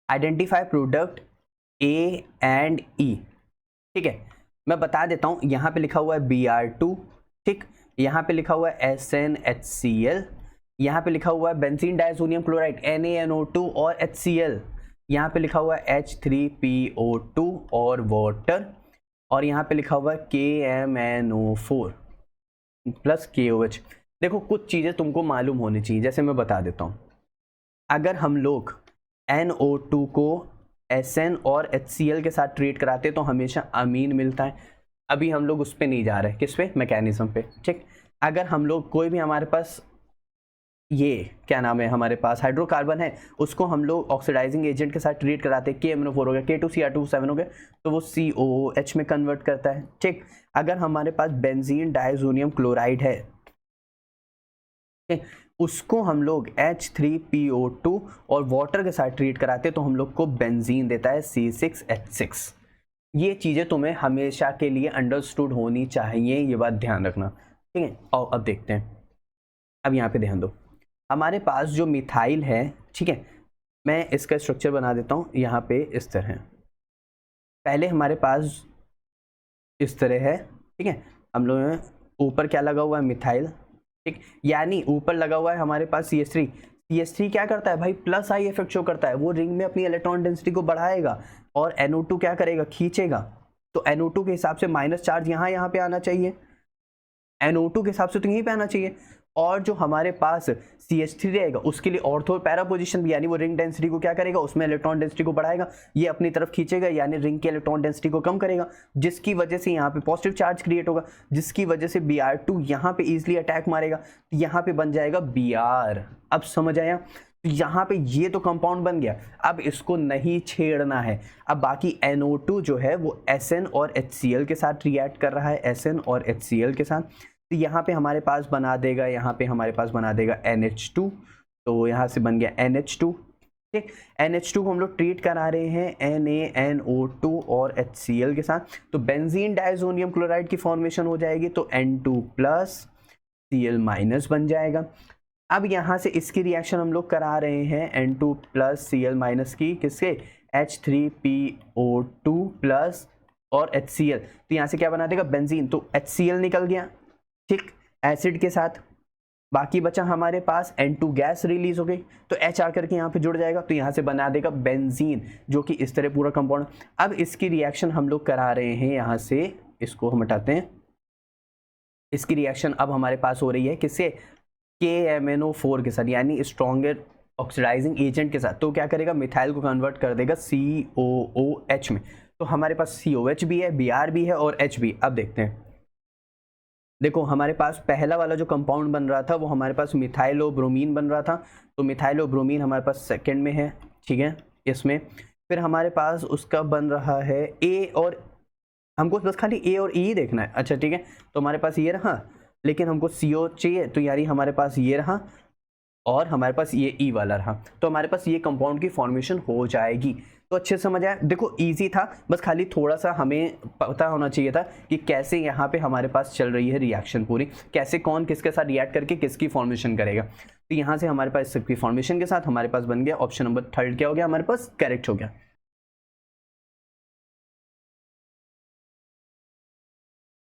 Identify product A and ई, ठीक है। मैं बता देता हूँ, यहाँ पे लिखा हुआ है Br2, ठीक, यहाँ पे लिखा हुआ है SnHCl, यहाँ पे लिखा हुआ है बेंजीन डायजोनियम क्लोराइड NaNO2 और HCl, यहाँ पे लिखा हुआ है H3PO2 और वाटर, और यहाँ पे लिखा हुआ है KMNO4 प्लस KOH। देखो कुछ चीज़ें तुमको मालूम होनी चाहिए, जैसे मैं बता देता हूँ, अगर हम लोग NO2 को Sn और HCl के साथ ट्रीट कराते तो हमेशा अमीन मिलता है। अभी हम लोग उस पर नहीं जा रहे, किस पे, मैकेनिज्म पे, ठीक। अगर हम लोग कोई भी हमारे पास ये क्या नाम है, हमारे पास हाइड्रोकार्बन है, उसको हम लोग ऑक्सीडाइजिंग एजेंट के साथ ट्रीट कराते हैं, KMNO4 हो गया, K2Cr2 7 हो गया, तो वो COOH में कन्वर्ट करता है, ठीक। अगर हमारे पास बेंजीन डायजोनियम क्लोराइड है, उसको हम लोग H3PO2 और वाटर के साथ ट्रीट कराते तो हम लोग को बेंजीन देता है C6H6। ये चीज़ें तुम्हें हमेशा के लिए अंडरस्टूड होनी चाहिए, ये बात ध्यान रखना, ठीक है। और अब देखते हैं, अब यहाँ पे ध्यान दो, हमारे पास जो मिथाइल है, ठीक है, मैं इसका स्ट्रक्चर बना देता हूँ यहाँ पे इस तरह। पहले हमारे पास इस तरह है, ठीक है, हम लोग ऊपर क्या लगा हुआ है, मिथाइल, ठीक, यानी ऊपर लगा हुआ है हमारे पास CH3। CH3 क्या करता है भाई, प्लस आई इफेक्ट शो करता है, वो रिंग में अपनी इलेक्ट्रॉन डेंसिटी को बढ़ाएगा और NO2 क्या करेगा, खींचेगा, तो NO2 के हिसाब से माइनस चार्ज यहाँ पे आना चाहिए, NO2 के हिसाब से तो यहीं पे आना चाहिए, और जो हमारे पास CH3 रहेगा उसके लिए ऑर्थो पैरा पोजीशन भी, यानी वो रिंग डेंसिटी को क्या करेगा, उसमें इलेक्ट्रॉन डेंसिटी को बढ़ाएगा, ये अपनी तरफ खींचेगा, यानी रिंग के इलेक्ट्रॉन डेंसिटी को कम करेगा, जिसकी वजह से यहाँ पे पॉजिटिव चार्ज क्रिएट होगा, जिसकी वजह से Br2 यहाँ पे इजिली अटैक मारेगा, यहाँ पे बन जाएगा Br। अब समझ आया, तो यहाँ पे ये तो कंपाउंड बन गया, अब इसको नहीं छेड़ना है। अब बाकी NO2 जो है वो Sn और HCl के साथ रिएक्ट कर रहा है, Sn और HCl के साथ, तो यहाँ पे हमारे पास बना देगा, यहाँ पे हमारे पास बना देगा NH2, तो यहाँ से बन गया NH2, ठीक। NH2 को हम लोग ट्रीट करा रहे हैं NaNO2 और HCl के साथ, तो बेंजीन डायजोनियम क्लोराइड की फॉर्मेशन हो जाएगी, तो N2 प्लस Cl माइनस बन जाएगा। अब यहाँ से इसकी रिएक्शन हम लोग करा रहे हैं N2 प्लस Cl माइनस की, किसके, H3PO2 प्लस और HCl, तो यहाँ से क्या बना देगा, बेंजीन, तो HCl निकल गया, ठीक, एसिड के साथ, बाकी बचा हमारे पास N2 गैस रिलीज हो गई, तो H आकर के यहाँ पे जुड़ जाएगा, तो यहाँ से बना देगा बेंजीन, जो कि इस तरह पूरा कंपाउंड। अब इसकी रिएक्शन हम लोग करा रहे हैं, यहाँ से इसको हम हटाते हैं, इसकी रिएक्शन अब हमारे पास हो रही है किससे, KMNO4 के साथ, यानी स्ट्रॉन्गर ऑक्सीडाइजिंग एजेंट के साथ, तो क्या करेगा, मिथाइल को कन्वर्ट कर देगा COOH में, तो हमारे पास COH भी है, Br भी है और H भी। अब देखते हैं, देखो हमारे पास पहला वाला जो कंपाउंड बन रहा था वो हमारे पास मिथाइलोब्रोमीन बन रहा था, तो मिथाइलोब्रोमीन हमारे पास सेकंड में है, ठीक है, इसमें फिर हमारे पास उसका बन रहा है A, और हमको बस खाली A और E देखना है, अच्छा ठीक है, तो हमारे पास ये रहा, लेकिन हमको CO चाहिए, तो यानी हमारे पास ये रहा और हमारे पास ये E वाला रहा, तो हमारे पास ये कंपाउंड की फॉर्मेशन हो जाएगी। तो अच्छे से समझ आया, देखो इजी था, बस खाली थोड़ा सा हमें पता होना चाहिए था कि कैसे यहाँ पे हमारे पास चल रही है रिएक्शन पूरी, कैसे कौन किसके साथ रिएक्ट करके किसकी फॉर्मेशन करेगा। तो यहाँ से हमारे पास सबकी फॉर्मेशन के साथ हमारे पास बन गया ऑप्शन नंबर 3 क्या हो गया, हमारे पास करेक्ट हो गया।